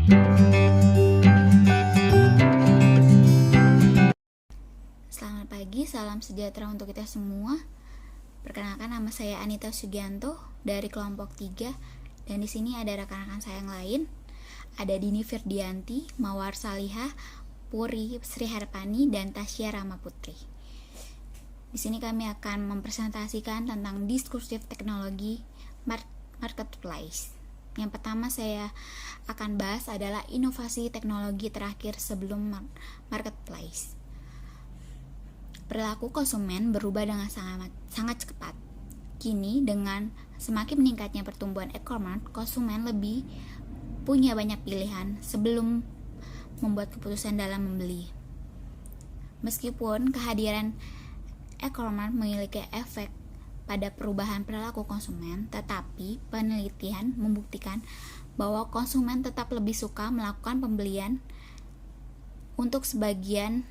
Selamat pagi, salam sejahtera untuk kita semua. Perkenalkan, nama saya Anita Sugianto dari kelompok 3, dan di sini ada rekan-rekan saya yang lain. Ada Dini Firdianti, Mawar Salihah, Puri Sri Harpani, dan Tasya Ramaputri. Di sini kami akan mempresentasikan tentang diskursif teknologi marketplace. Yang pertama saya akan bahas adalah inovasi teknologi terakhir sebelum marketplace. Perilaku konsumen berubah dengan sangat cepat. Kini dengan semakin meningkatnya pertumbuhan e-commerce, konsumen lebih punya banyak pilihan sebelum membuat keputusan dalam membeli. Meskipun kehadiran e-commerce memiliki efek pada perubahan perilaku konsumen, tetapi penelitian membuktikan bahwa konsumen tetap lebih suka melakukan pembelian untuk sebagian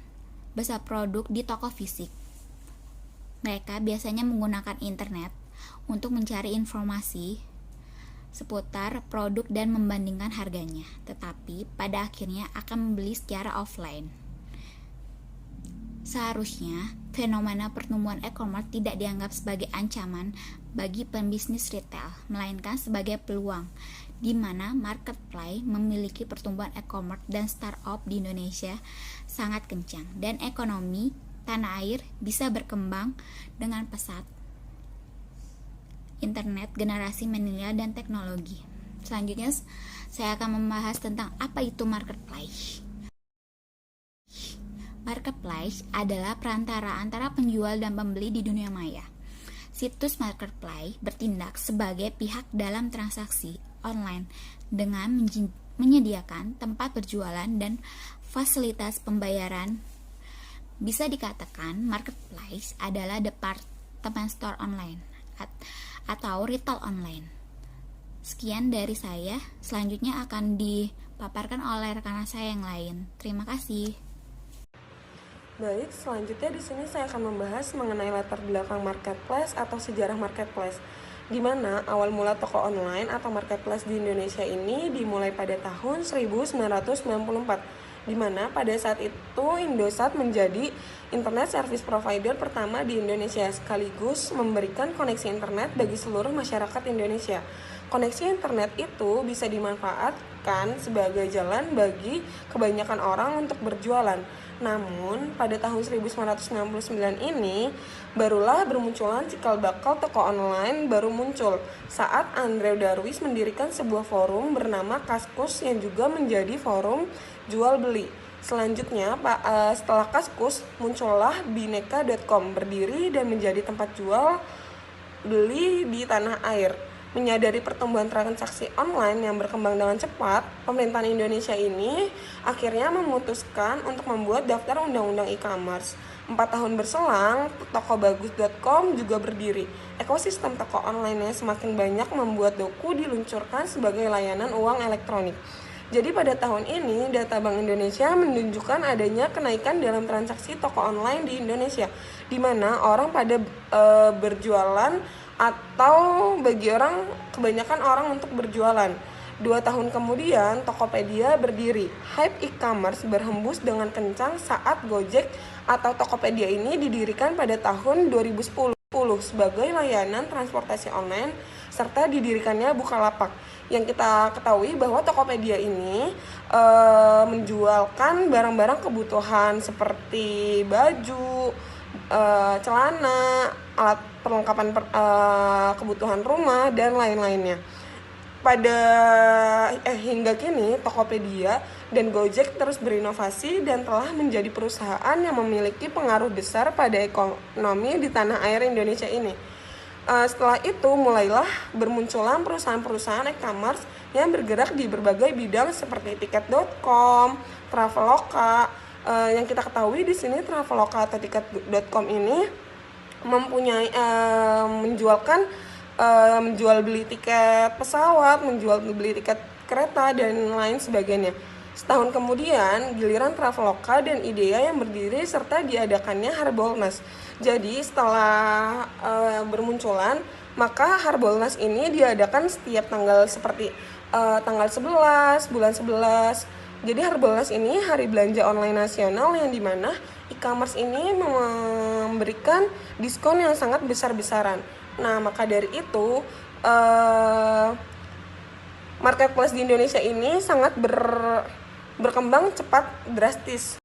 besar produk di toko fisik. Mereka biasanya menggunakan internet untuk mencari informasi seputar produk dan membandingkan harganya, tetapi pada akhirnya akan membeli secara offline. Seharusnya, fenomena pertumbuhan e-commerce tidak dianggap sebagai ancaman bagi pembisnis retail, melainkan sebagai peluang, di mana marketplace memiliki pertumbuhan e-commerce dan startup di Indonesia sangat kencang, dan ekonomi tanah air bisa berkembang dengan pesat. Internet, generasi milenial, dan teknologi. Selanjutnya, saya akan membahas tentang apa itu marketplace. Marketplace adalah perantara antara penjual dan pembeli di dunia maya. Situs marketplace bertindak sebagai pihak dalam transaksi online dengan menyediakan tempat berjualan dan fasilitas pembayaran. Bisa dikatakan marketplace adalah department store online atau retail online. Sekian dari saya, selanjutnya akan dipaparkan oleh rekan saya yang lain. Terima kasih. Baik, selanjutnya di sini saya akan membahas mengenai latar belakang marketplace atau sejarah marketplace, di mana awal mula toko online atau marketplace di Indonesia ini dimulai pada tahun 1994, di mana pada saat itu Indosat menjadi internet service provider pertama di Indonesia, sekaligus memberikan koneksi internet bagi seluruh masyarakat Indonesia. Koneksi internet itu bisa dimanfaatkan sebagai jalan bagi kebanyakan orang untuk berjualan. Namun, pada tahun 1999 ini, barulah bermunculan cikal bakal toko online baru muncul saat Andre Darwis mendirikan sebuah forum bernama Kaskus yang juga menjadi forum jual beli. Selanjutnya, setelah Kaskus, muncullah Bineka.com berdiri dan menjadi tempat jual beli di tanah air. Menyadari pertumbuhan transaksi online yang berkembang dengan cepat, pemerintahan Indonesia ini akhirnya memutuskan untuk membuat daftar undang-undang e-commerce. 4 tahun berselang, tokobagus.com juga berdiri. Ekosistem toko online yang semakin banyak membuat Doku diluncurkan sebagai layanan uang elektronik. Jadi pada tahun ini, data Bank Indonesia menunjukkan adanya kenaikan dalam transaksi toko online di Indonesia, di mana orang pada berjualan atau kebanyakan orang untuk berjualan. 2 tahun kemudian, Tokopedia berdiri. Hype e-commerce berhembus dengan kencang saat Gojek atau Tokopedia ini didirikan pada tahun 2010 sebagai layanan transportasi online, serta didirikannya Bukalapak. Yang kita ketahui bahwa Tokopedia ini menjualkan barang-barang kebutuhan seperti baju, celana, alat perlengkapan kebutuhan rumah, dan lain-lainnya. Hingga kini Tokopedia dan Gojek terus berinovasi dan telah menjadi perusahaan yang memiliki pengaruh besar pada ekonomi di tanah air Indonesia ini. Setelah itu mulailah bermunculan perusahaan-perusahaan e-commerce yang bergerak di berbagai bidang seperti tiket.com, Traveloka. Yang kita ketahui di sini Traveloka atau tiket.com ini mempunyai menjual beli tiket pesawat, menjual beli tiket kereta, dan lain sebagainya. Setahun kemudian, giliran Traveloka dan IDEA yang berdiri serta diadakannya Harbolnas. Jadi setelah bermunculan, maka Harbolnas ini diadakan setiap tanggal seperti tanggal 11 bulan 11. Jadi Harbolnas ini hari belanja online nasional yang dimana e-commerce ini memberikan diskon yang sangat besar-besaran. Nah, maka dari itu marketplace di Indonesia ini sangat berkembang cepat drastis.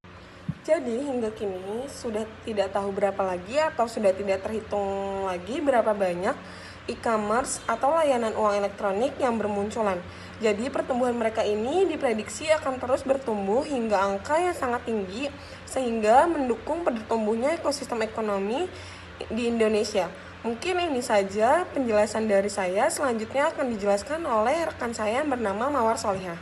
Jadi hingga kini sudah tidak tahu berapa lagi atau sudah tidak terhitung lagi berapa banyak e-commerce atau layanan uang elektronik yang bermunculan. Jadi pertumbuhan mereka ini diprediksi akan terus bertumbuh hingga angka yang sangat tinggi sehingga mendukung pertumbuhnya ekosistem ekonomi di Indonesia. Mungkin ini saja penjelasan dari saya. Selanjutnya akan dijelaskan oleh rekan saya yang bernama Mawar Solihah.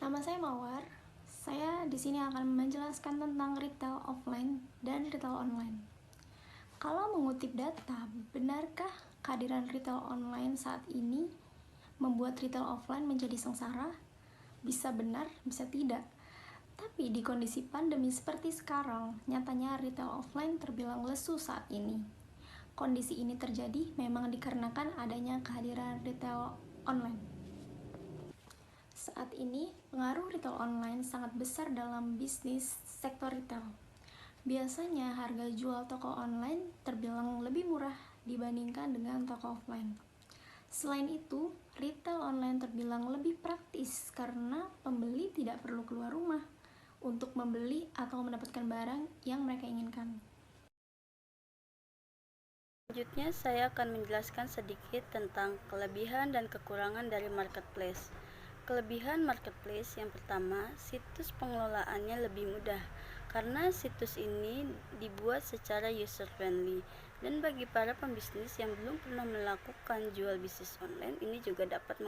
Nama saya Mawar. Saya di sini akan menjelaskan tentang retail offline dan retail online. Kalau mengutip data, benarkah kehadiran retail online saat ini membuat retail offline menjadi sengsara? Bisa benar, bisa tidak. Tapi di kondisi pandemi seperti sekarang, nyatanya retail offline terbilang lesu saat ini. Kondisi ini terjadi memang dikarenakan adanya kehadiran retail online. Saat ini, pengaruh retail online sangat besar dalam bisnis sektor retail. Biasanya harga jual toko online terbilang lebih murah dibandingkan dengan toko offline. Selain itu, retail online terbilang lebih praktis karena pembeli tidak perlu keluar rumah untuk membeli atau mendapatkan barang yang mereka inginkan. Selanjutnya, saya akan menjelaskan sedikit tentang kelebihan dan kekurangan dari marketplace. Kelebihan marketplace yang pertama, situs pengelolaannya lebih mudah karena situs ini dibuat secara user friendly, dan bagi para pembisnis yang belum pernah melakukan jual bisnis online ini juga dapat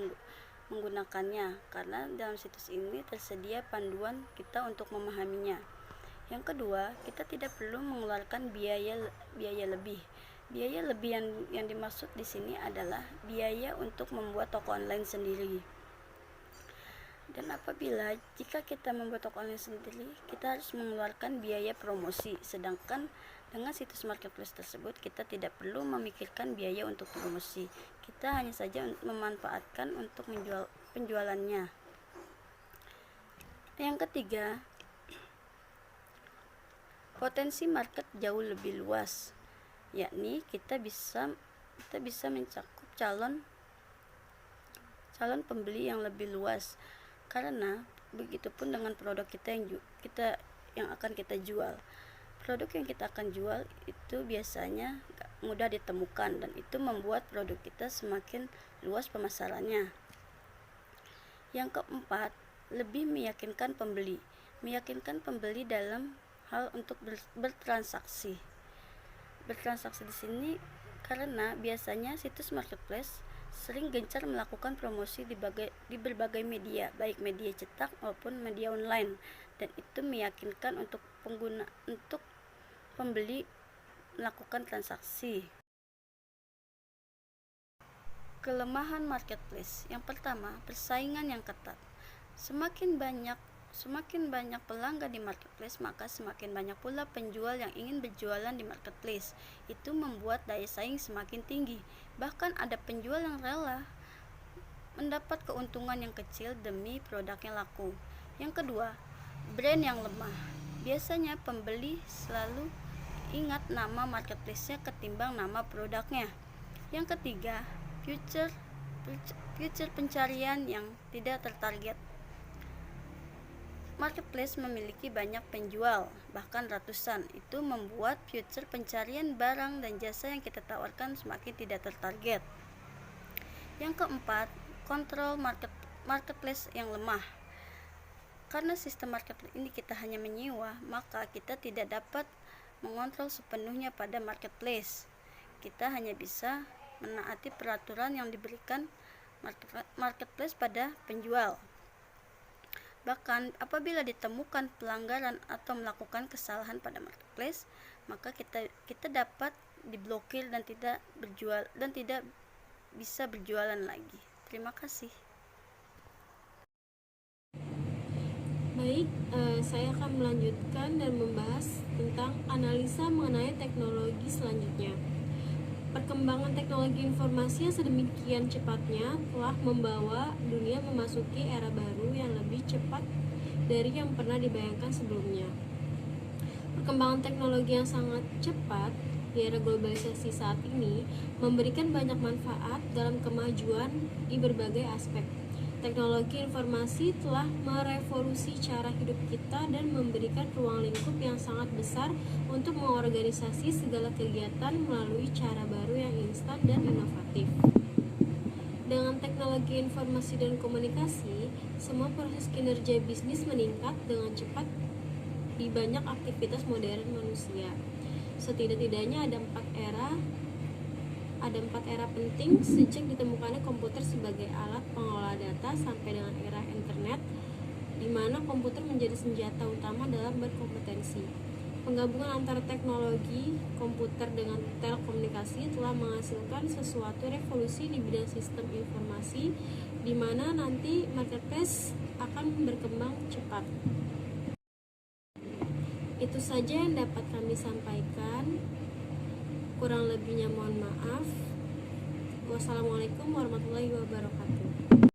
menggunakannya karena dalam situs ini tersedia panduan kita untuk memahaminya. Yang kedua, kita tidak perlu mengeluarkan biaya lebih. Biaya lebih yang dimaksud di sini adalah biaya untuk membuat toko online sendiri. Dan apabila jika kita membuat toko online sendiri, kita harus mengeluarkan biaya promosi. Sedangkan dengan situs marketplace tersebut, kita tidak perlu memikirkan biaya untuk promosi. Kita hanya saja memanfaatkan untuk penjualannya. Yang ketiga, potensi market jauh lebih luas, yakni kita bisa mencakup calon pembeli yang lebih luas. Karena begitupun dengan produk yang akan kita jual. Produk yang kita akan jual itu biasanya mudah ditemukan dan itu membuat produk kita semakin luas pemasarannya. Yang keempat, lebih meyakinkan pembeli. Meyakinkan pembeli dalam hal untuk bertransaksi. Bertransaksi di sini karena biasanya situs marketplace sering gencar melakukan promosi di berbagai media, baik media cetak maupun media online, dan itu meyakinkan untuk pembeli melakukan transaksi. Kelemahan marketplace. Yang pertama, persaingan yang ketat. Semakin banyak pelanggan di marketplace, maka semakin banyak pula penjual yang ingin berjualan di marketplace. Itu membuat daya saing semakin tinggi. Bahkan ada penjual yang rela mendapat keuntungan yang kecil demi produknya laku. Yang kedua, brand yang lemah. Biasanya pembeli selalu ingat nama marketplace-nya ketimbang nama produknya. Yang ketiga, future pencarian yang tidak tertarget. Marketplace memiliki banyak penjual, bahkan ratusan. Itu membuat future pencarian barang dan jasa yang kita tawarkan semakin tidak tertarget. Yang keempat, kontrol marketplace yang lemah. Karena sistem marketplace ini kita hanya menyewa, maka kita tidak dapat mengontrol sepenuhnya pada marketplace. Kita hanya bisa menaati peraturan yang diberikan marketplace pada penjual. Bahkan apabila ditemukan pelanggaran atau melakukan kesalahan pada marketplace, maka kita dapat diblokir dan tidak bisa berjualan lagi. Terima kasih. Baik, saya akan melanjutkan dan membahas tentang analisa mengenai teknologi selanjutnya. Perkembangan teknologi informasi yang sedemikian cepatnya telah membawa dunia memasuki era baru yang lebih cepat dari yang pernah dibayangkan sebelumnya. Perkembangan teknologi yang sangat cepat di era globalisasi saat ini memberikan banyak manfaat dalam kemajuan di berbagai aspek. Teknologi informasi telah merevolusi cara hidup kita dan memberikan ruang lingkup yang sangat besar untuk mengorganisasi segala kegiatan melalui cara baru yang instan dan inovatif. Dengan teknologi informasi dan komunikasi, semua proses kinerja bisnis meningkat dengan cepat di banyak aktivitas modern manusia. Setidak-tidaknya ada empat era penting sejak ditemukannya komputer sebagai alat pengolah data sampai dengan era internet, di mana komputer menjadi senjata utama dalam berkompetensi. Penggabungan antara teknologi komputer dengan telekomunikasi telah menghasilkan sesuatu revolusi di bidang sistem informasi, di mana nanti marketplace akan berkembang cepat. Itu saja yang dapat kami sampaikan. Kurang lebihnya mohon maaf. Wassalamualaikum warahmatullahi wabarakatuh.